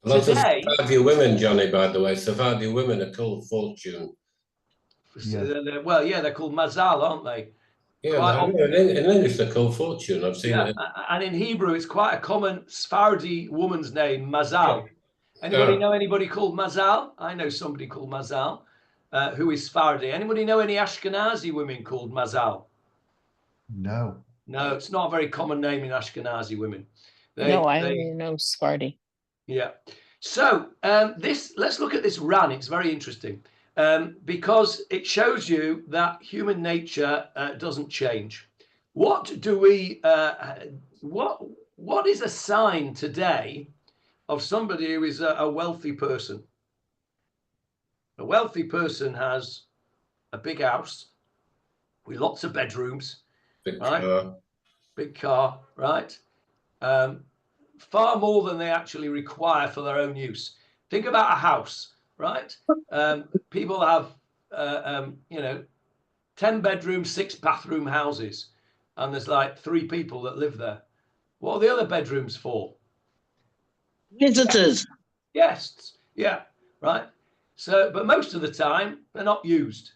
lot Today, of Sephardi women, Johnny, by the way. Sephardi women are called fortune. Yeah. Well, yeah, they're called mazal, aren't they? Yeah, in English they're called fortune. I've seen it. And in Hebrew, it's quite a common Sephardi woman's name, Mazal. Anybody know anybody called Mazal? I know somebody called Mazal, who is Sephardi. Anybody know any Ashkenazi women called Mazal? No. No, it's not a very common name in Ashkenazi women. I only know Sephardi. Yeah. So let's look at this Ran. It's very interesting because it shows you that human nature doesn't change. What do we? What is a sign today of somebody who is a wealthy person? A wealthy person has a big house with lots of bedrooms, Big right? car. Big car, right? far more than they actually require for their own use. Think about a house, right? People have, 10 bedroom, 6 bathroom houses, and there's like 3 people that live there. What are the other bedrooms for? Visitors. Guests. Yeah, right. So, but most of the time they're not used.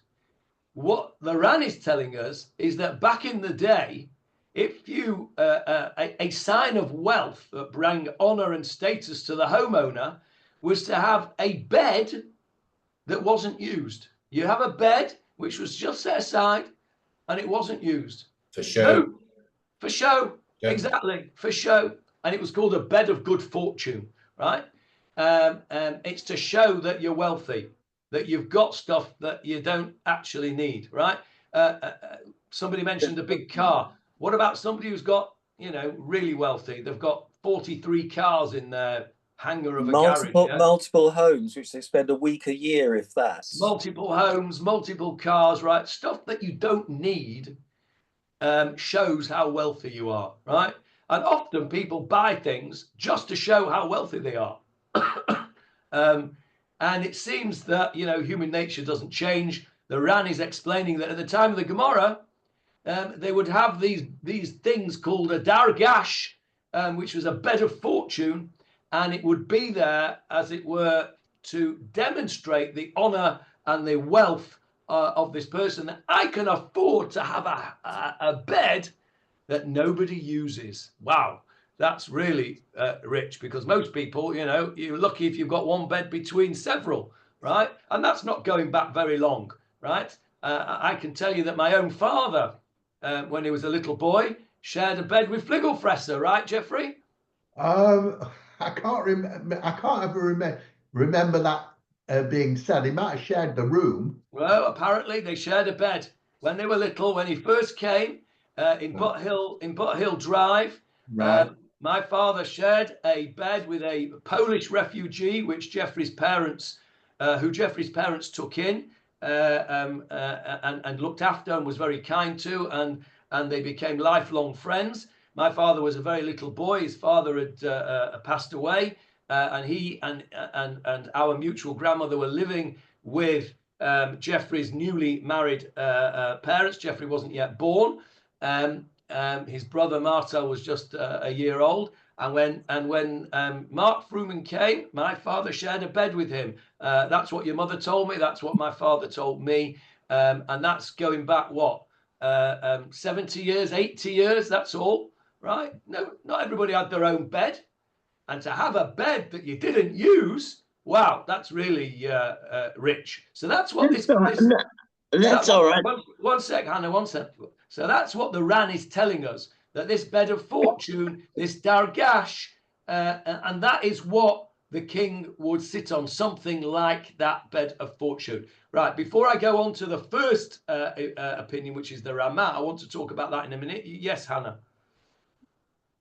What the Ran is telling us is that back in the day, if you a sign of wealth that brought honor and status to the homeowner was to have a bed that wasn't used. You have a bed which was just set aside and it wasn't used. For show. No, for show. Yeah. Exactly, for show. And it was called a bed of good fortune, right? It's to show that you're wealthy, that you've got stuff that you don't actually need, right? Somebody mentioned a big car. What about somebody who's got, really wealthy? They've got 43 cars in their hangar of a garage. Yeah? Multiple homes, which they spend a week a year, if that. Multiple homes, multiple cars, right? Stuff that you don't need shows how wealthy you are, right? And often people buy things just to show how wealthy they are. And it seems that, human nature doesn't change. The Ran is explaining that at the time of the Gemarah, they would have these things called a Dargash, which was a bed of fortune, and it would be there, as it were, to demonstrate the honor and the wealth of this person, that I can afford to have a bed that nobody uses. Wow, that's really rich, because most people, you're lucky if you've got one bed between several, right? And that's not going back very long, right? I can tell you that my own father, when he was a little boy, shared a bed with Fliggelfresser, right, Jeffrey? I can't remember. I can't ever remember that being said. He might have shared the room. Well, apparently they shared a bed when they were little. When he first came in Butt Hill Drive, Right. my father shared a bed with a Polish refugee, which Jeffrey's parents took in and looked after and was very kind to, and they became lifelong friends. My father was a very little boy. His father had passed away, and he and our mutual grandmother were living with Jeffrey's newly married parents. Jeffrey wasn't yet born. His brother Martel was just a year old, and when Mark Fruman came, my father shared a bed with him. That's what your mother told me. That's what my father told me, and that's going back 70 years, 80 years. That's all. Right? No, not everybody had their own bed, and to have a bed that you didn't use, wow, that's really rich. So that's what That's all right. One sec, Hannah, one sec. So that's what the Ran is telling us, that this bed of fortune, this Dargash, and that is what the king would sit on, something like that bed of fortune. Right, before I go on to the first opinion, which is the Ramah, I want to talk about that in a minute. Yes, Hannah.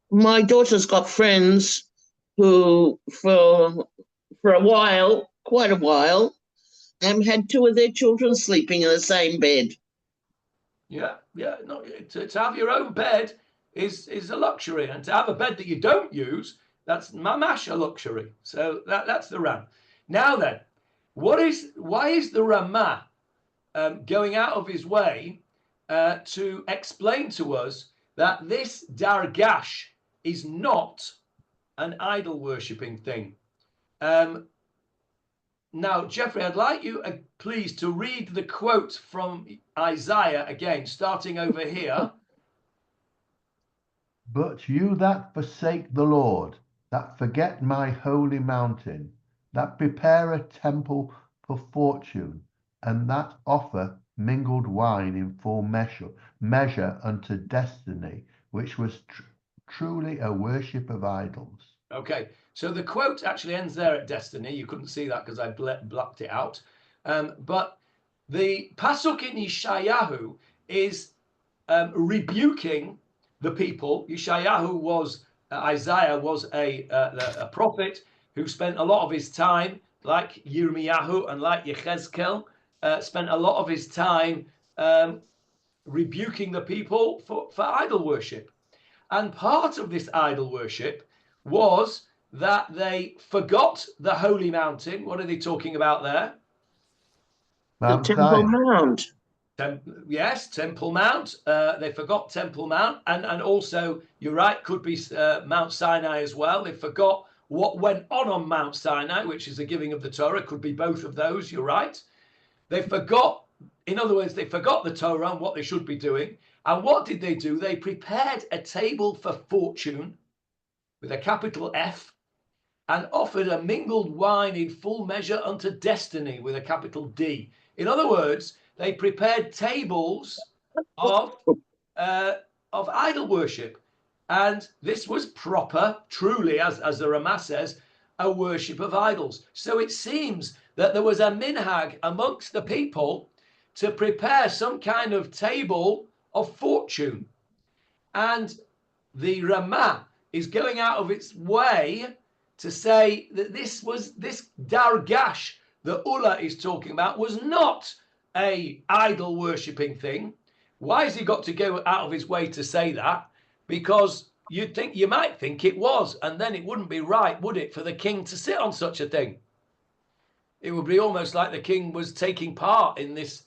My daughter's got friends who, for a while, quite a while, had 2 of their children sleeping in the same bed. Yeah. No, to have your own bed is a luxury, and to have a bed that you don't use, that's mamash a luxury. So that's the Ram. Now then, why is the Ramah going out of his way to explain to us that this Dargash is not an idol worshipping thing? Now, Jeffrey, I'd like you, please, to read the quote from Isaiah again, starting over here. But you that forsake the Lord, that forget my holy mountain, that prepare a temple for fortune, and that offer mingled wine in full measure unto destiny, which was truly a worship of idols. Okay, so the quote actually ends there at destiny. You couldn't see that because I blocked it out. But the pasuk in Yeshayahu is rebuking the people. Isaiah was a prophet who spent a lot of his time, like Yirmiyahu and like Yechezkel, spent a lot of his time rebuking the people for idol worship. And part of this idol worship was that they forgot the holy mountain. What are they talking about there? The Mount Temple Zion. Mount. Yes, Temple Mount. They forgot Temple Mount, and also you're right, could be Mount Sinai as well. They forgot what went on Mount Sinai, which is the giving of the Torah. Could be both of those. You're right. They forgot, in other words, they forgot the Torah and what they should be doing. And what did they do? They prepared a table for fortune with a capital F, and offered a mingled wine in full measure unto destiny with a capital D. In other words, they prepared tables of idol worship, and this was proper, truly, as the Ramah says, a worship of idols. So it seems that there was a minhag amongst the people to prepare some kind of table of fortune, and the Ramah is going out of its way to say that this Dargash that Ulla is talking about was not a idol worshipping thing. Why has he got to go out of his way to say that? Because you might think it was, and then it wouldn't be right, would it, for the king to sit on such a thing? It would be almost like the king was taking part in this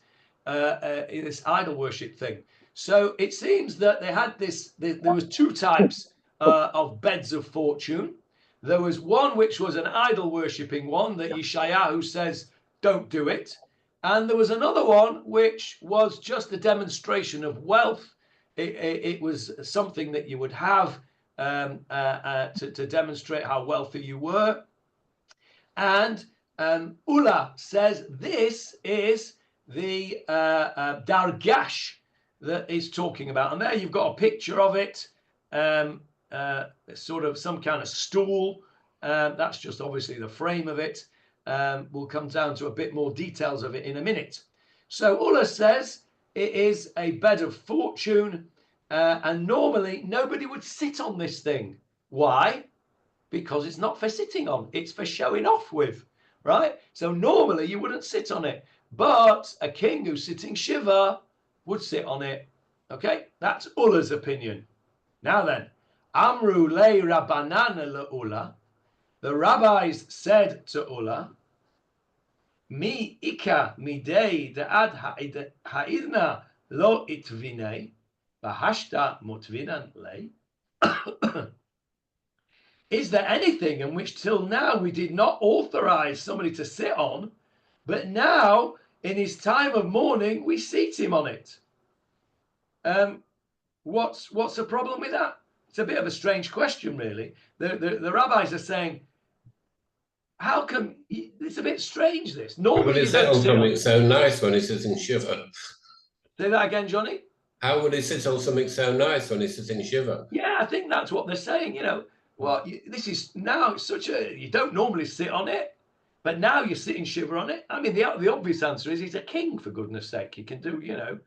idol worship thing. So it seems that they had this. There was two types of beds of fortune. There was one which was an idol worshipping one that Yeshayahu says don't do it, and there was another one which was just a demonstration of wealth. It was something that you would have to demonstrate how wealthy you were. And Ulla says this is the Dargash that is talking about. And there you've got a picture of it, sort of some kind of stool. That's just obviously the frame of it. We'll come down to a bit more details of it in a minute. So Ulla says it is a bed of fortune, and normally nobody would sit on this thing. Why? Because it's not for sitting on, it's for showing off with, right? So normally you wouldn't sit on it, but a king who's sitting shiva would sit on it. Okay, that's Ulla's opinion. Now then, Amru le Rabbanan le Ulla, the rabbis said to Ulla, Mi ika midei da'ad ha'idna lo itvinei, v'hashta mutvinan le. Is there anything in which till now we did not authorize somebody to sit on, but now in his time of mourning we seat him on it? What's the problem with that? It's a bit of a strange question, really. The rabbis are saying, how come it's a bit strange? This normally you sit on something so nice when he sits in shiva. Say that again, Johnny. How would he sit on something so nice when he sits in shiva? Yeah, I think that's what they're saying. You know, well, this is now such a, you don't normally sit on it, but now you're sitting shiva on it. I mean, the obvious answer is he's a king, for goodness sake. He can do, you know,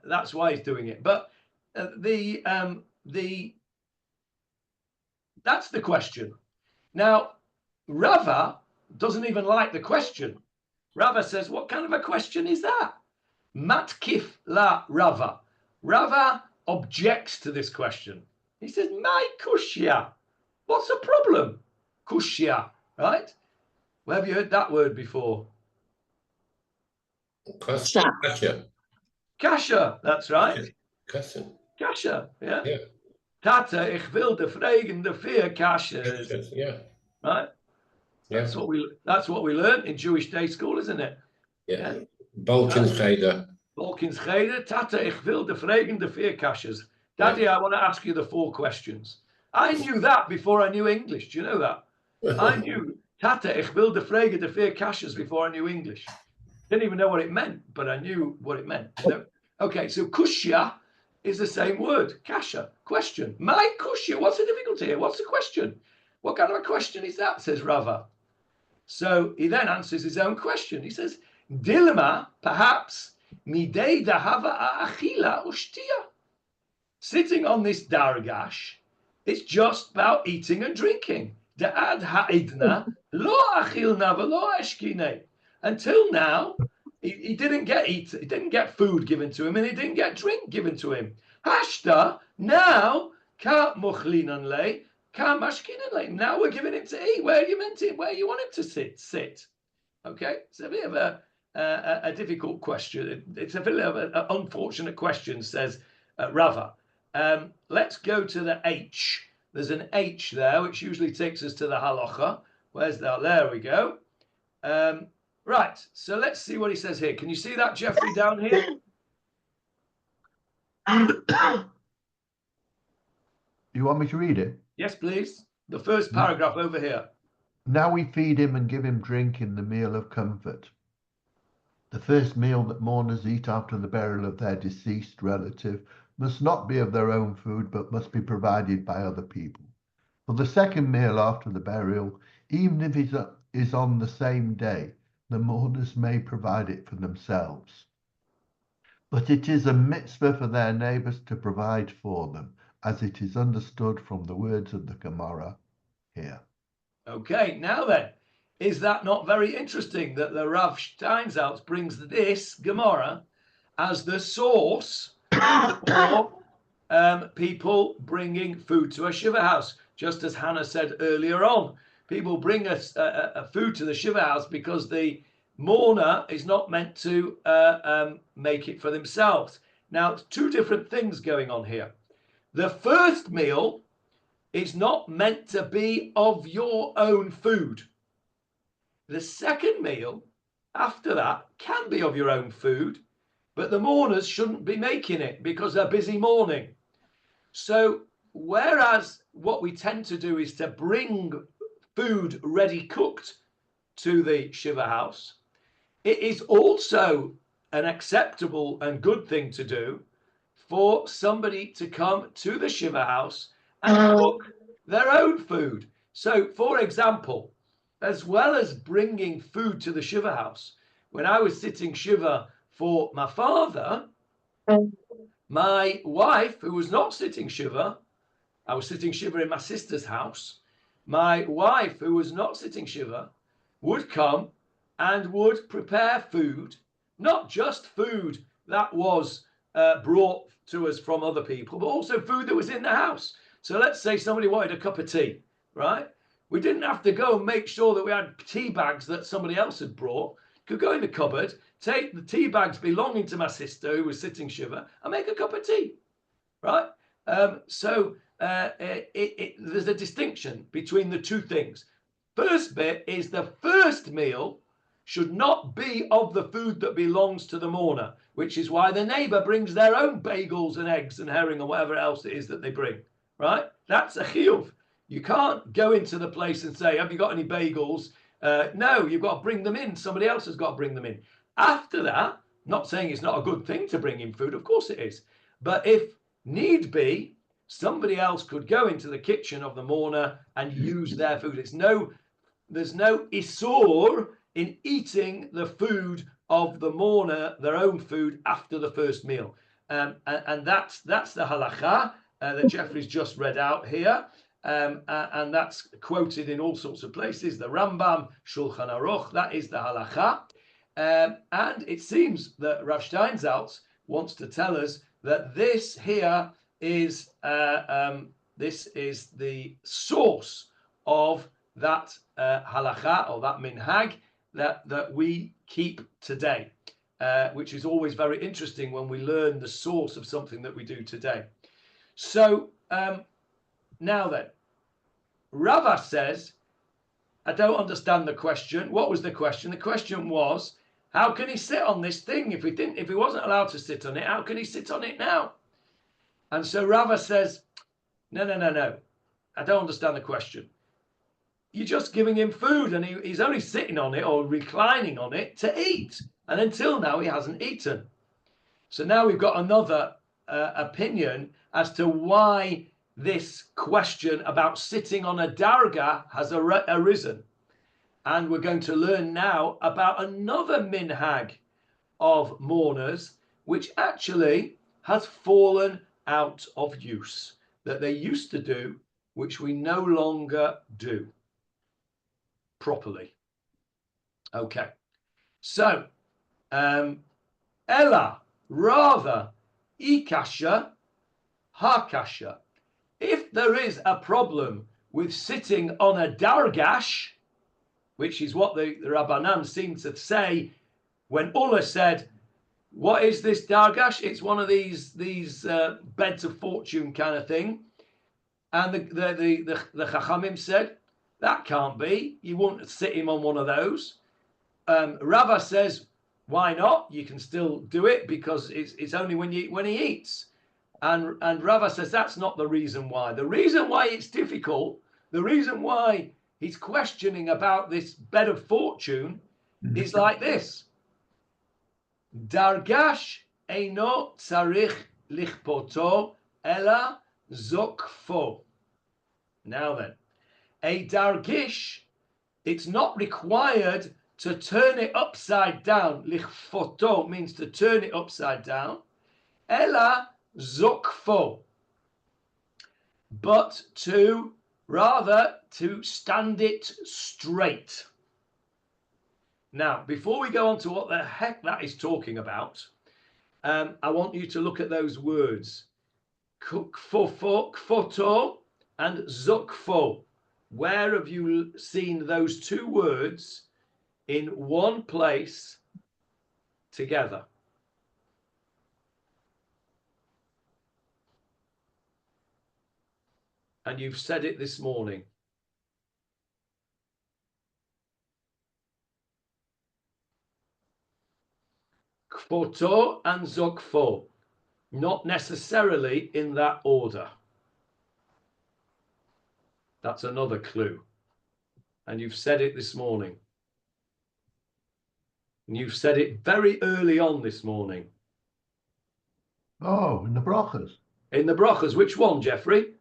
that's why he's doing it. But that's the question. Now, Rava doesn't even like the question. Rava says, what kind of a question is that? Matkif la Rava. Rava objects to this question. He says, my kushya. What's the problem? Kushya, right? Where have you heard that word before? Question. Kasha. Kasha, that's right. Question. Kasha, yeah. Yeah. Tata, ich will de fragen de vier kashas. Yeah. Right? Yeah. That's what we learned in Jewish day school, isn't it? Yeah. Balkenschede. Balkenschede, Tata, ich will de fragen de vier kashas. Daddy, I want to ask you the 4 questions. I knew that before I knew English. Do you know that? I knew Tata, ich will de fragen de vier kashas before I knew English. Didn't even know what it meant, but I knew what it meant. So, okay, so kushya is the same word. Kasha, question. My kushya, what's the difficulty here? What's the question? What kind of a question is that, says Rava. So he then answers his own question. He says, Dilma, perhaps, midei dahava achila ushtia. Sitting on this Dargash, it's just about eating and drinking. Da'ad ha'idna, lo achilna v'lo eshkine. Until now, he didn't get food given to him, and he didn't get drink given to him. Hashta, now, ka muchlinan le, Now we're giving him to eat. Where you want him to sit? Okay, it's a bit of a difficult question. It's a bit of an unfortunate question, says Rava. Let's go to the H. There's an H there, which usually takes us to the halacha. Where's that? There we go. Right, so let's see what he says here. Can you see that, Jeffrey, down here? You want me to read it? Yes, please. The first paragraph over here. Now we feed him and give him drink in the meal of comfort. The first meal that mourners eat after the burial of their deceased relative must not be of their own food, but must be provided by other people. For the second meal after the burial, even if it is on the same day, the mourners may provide it for themselves. But it is a mitzvah for their neighbors to provide for them, as it is understood from the words of the Gemarah here. Okay, now then, is that not very interesting that the Rav Steinsaltz brings this Gemarah as the source for people bringing food to a shiva house? Just as Hannah said earlier on, people bring a food to the shiva house because the mourner is not meant to make it for themselves. Now, two different things going on here. The first meal is not meant to be of your own food. The second meal after that can be of your own food, but the mourners shouldn't be making it because they're busy mourning. So whereas what we tend to do is to bring food ready cooked to the shiva house, it is also an acceptable and good thing to do for somebody to come to the shiva house and cook their own food. So, for example, as well as bringing food to the shiva house, when I was sitting shiva for my father, my wife, who was not sitting shiva, I was sitting shiva in my sister's house. My wife, who was not sitting shiva, would come and would prepare food, not just food that was brought to us from other people, but also food that was in the house. So let's say somebody wanted a cup of tea, right? We didn't have to go and make sure that we had tea bags that somebody else had brought. Could go in the cupboard, take the tea bags belonging to my sister who was sitting shiva, and make a cup of tea, right? There's a distinction between the two things. First bit is the first meal should not be of the food that belongs to the mourner, which is why the neighbor brings their own bagels and eggs and herring or whatever else it is that they bring, right? That's a chiyuv. You can't go into the place and say, have you got any bagels? No, you've got to bring them in. Somebody else has got to bring them in. After that, not saying it's not a good thing to bring in food, of course it is. But if need be, somebody else could go into the kitchen of the mourner and use their food. There's no isur in eating the food of the mourner, their own food, after the first meal. And that's the halacha that Jeffrey's just read out here. And that's quoted in all sorts of places. The Rambam, Shulchan Aruch, that is the halacha. And it seems that Rav Steinsaltz wants to tell us that this here is the source of that halacha or that minhag that we keep today, which is always very interesting when we learn the source of something that we do today. So now then, Rava says, I don't understand the question. What was the question? The question was, how can he sit on this thing if he wasn't allowed to sit on it? How can he sit on it now? And so Rava says, no. I don't understand the question. You're just giving him food and he's only sitting on it or reclining on it to eat. And until now, he hasn't eaten. So now we've got another opinion as to why this question about sitting on a darga has arisen. And we're going to learn now about another minhag of mourners, which actually has fallen out of use, that they used to do, which we no longer do properly. Okay, so Ella, rather, ikasha, hakasha. If there is a problem with sitting on a Dargash, which is what the Rabbanan seem to say when Ullah said, what is this Dargash? It's one of these beds of fortune kind of thing. And the Chachamim said, that can't be. You won't sit him on one of those. Rava says, why not? You can still do it because it's only when he eats. And Rava says that's not the reason why. The reason why it's difficult, the reason why he's questioning about this bed of fortune is like this. Dargash eino tzarich lichpoto ela zokfo. Now then, a dargish, it's not required to turn it upside down. Lichfoto means to turn it upside down. Ela zokfo. But rather to stand it straight. Now, before we go on to what the heck that is talking about, I want you to look at those words. Kfoto and zokfo. Where have you seen those two words in one place together? And you've said it this morning. Kfoto and zokfo. Not necessarily in that order. That's another clue. And you've said it this morning. And you've said it very early on this morning. Oh, in the brachas. In the brachas. Which one, Jeffrey?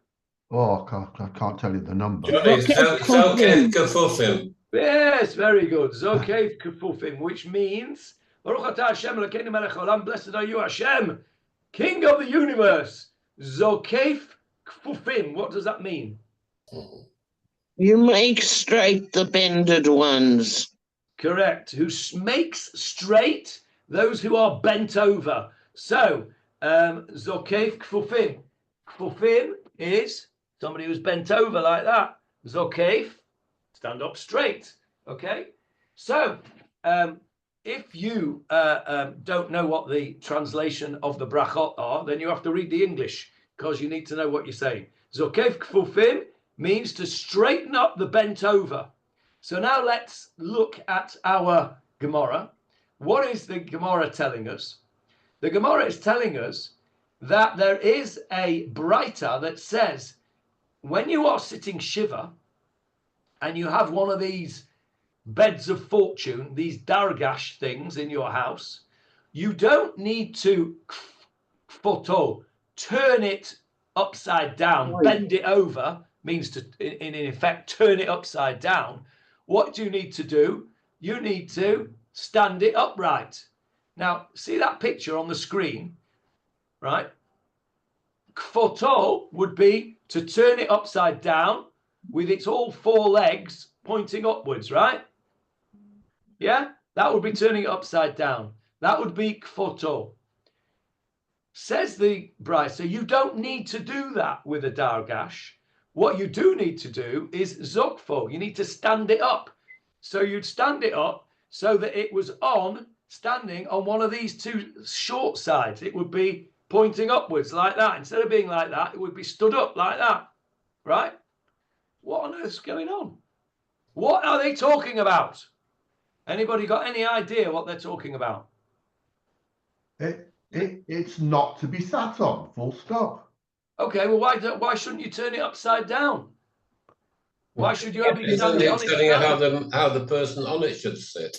Oh, I can't tell you the number. Johnny, Zokef Kefufim. Yes, very good. Zokef Kefufim, which means, Baruch atah Hashem Elokeinu melech haolam, blessed are you, Hashem, King of the universe. Zokef Kefufim. What does that mean? You make straight the bended ones. Correct. Who makes straight those who are bent over. So, Zokef Kefufim. Kefufim is somebody who's bent over like that. Zokef, stand up straight. Okay? So, if you don't know what the translation of the brachot are, then you have to read the English because you need to know what you're saying. Zokef Kefufim means to straighten up the bent over. So now let's look at our Gemarah. What is the Gemarah telling us? The Gemarah is telling us that there is a braita that says when you are sitting shiva and you have one of these beds of fortune, these Dargash things in your house, you don't need to turn it upside down, bend it over, means to, in effect, turn it upside down. What do you need to do? You need to stand it upright. Now, see that picture on the screen, right? Kfoto would be to turn it upside down with its all four legs pointing upwards, right? Yeah, that would be turning it upside down. That would be kfoto. Says the Brisa, you don't need to do that with a Dargash. What you do need to do is zokfo. You need to stand it up. So you'd stand it up so that it was standing on one of these two short sides. It would be pointing upwards like that. Instead of being like that, it would be stood up like that. Right? What on earth's going on? What are they talking about? Anybody got any idea what they're talking about? It's not to be sat on, full stop. Okay, well, why shouldn't you turn it upside down? Why should you be standing on it? Telling how the person on it should sit.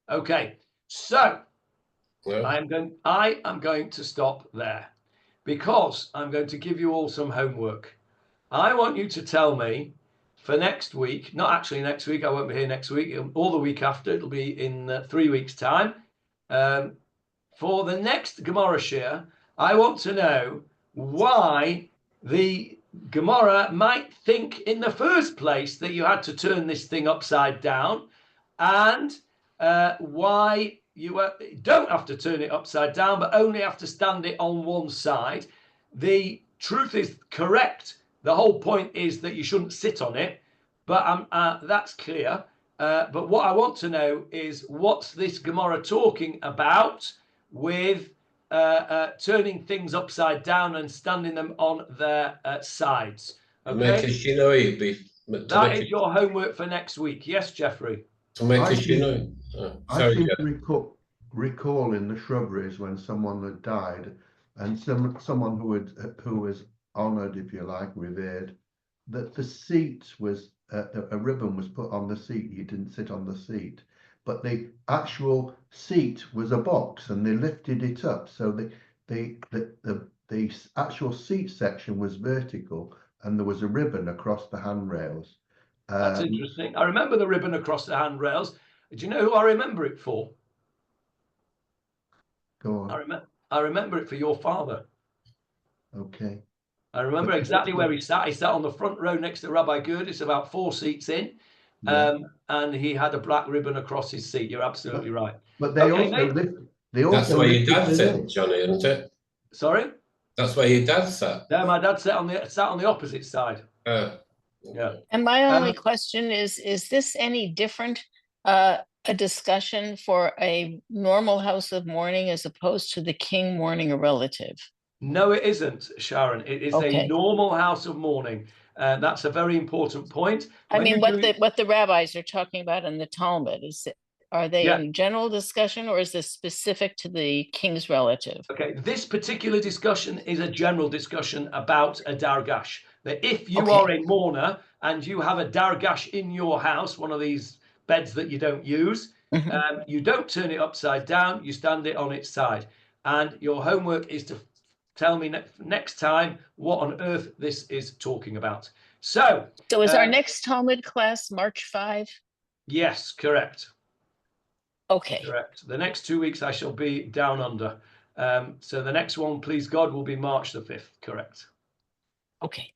Okay, so Well, I am going to stop there because I'm going to give you all some homework. I want you to tell me for next week, not actually next week, I won't be here next week, or the week after, it'll be in 3 weeks' time. For the next Gemarah Shir, I want to know why the Gemarah might think in the first place that you had to turn this thing upside down, and why you don't have to turn it upside down, but only have to stand it on one side. The truth is correct the whole point is that you shouldn't sit on it, but that's clear. But what I want to know is, what's this Gemarah talking about with turning things upside down and standing them on their sides? Make a Okay, shinoi. that is your homework for next week. Yes, Jeffrey. To make I a seem- shinoi. Oh, I sorry, seem Jeff. to recall in the shrubberies when someone had died, and someone who was honoured, if you like, revered, that the seat was a ribbon was put on the seat. You didn't sit on the seat, but the actual seat was a box, and they lifted it up, so the actual seat section was vertical, and there was a ribbon across the handrails. That's interesting. I remember the ribbon across the handrails. Do you know who I remember it for? Go on. I remember it for your father. Okay. I remember exactly where he sat. He sat on the front row next to Rabbi Gurdis, about 4 seats in, Yeah. and he had a black ribbon across his seat. You're absolutely right. But they Okay, also mate. lift. They That's also where your lifted dad the sat, lid. Johnny, isn't it? Sorry? That's where your dad sat. No, my dad sat on the opposite side. Yeah. And my only question is this any different, a discussion for a normal house of mourning as opposed to the king mourning a relative? No, it isn't, Sharon. It is a Okay. normal house of mourning. That's a very important point. I When mean, you do- what the rabbis are talking about in the Talmud, are they Yeah. in general discussion, or is this specific to the king's relative? Okay, this particular discussion is a general discussion about a Dargash. That if you are a mourner and you have a Dargash in your house, one of these beds that you don't use, you don't turn it upside down, you stand it on its side. And your homework is to tell me next time what on earth this is talking about. So is our next Talmud class March 5? Yes, correct. Okay. Correct. The next 2 weeks I shall be down under. So the next one, please God, will be March the 5th. Correct. Okay.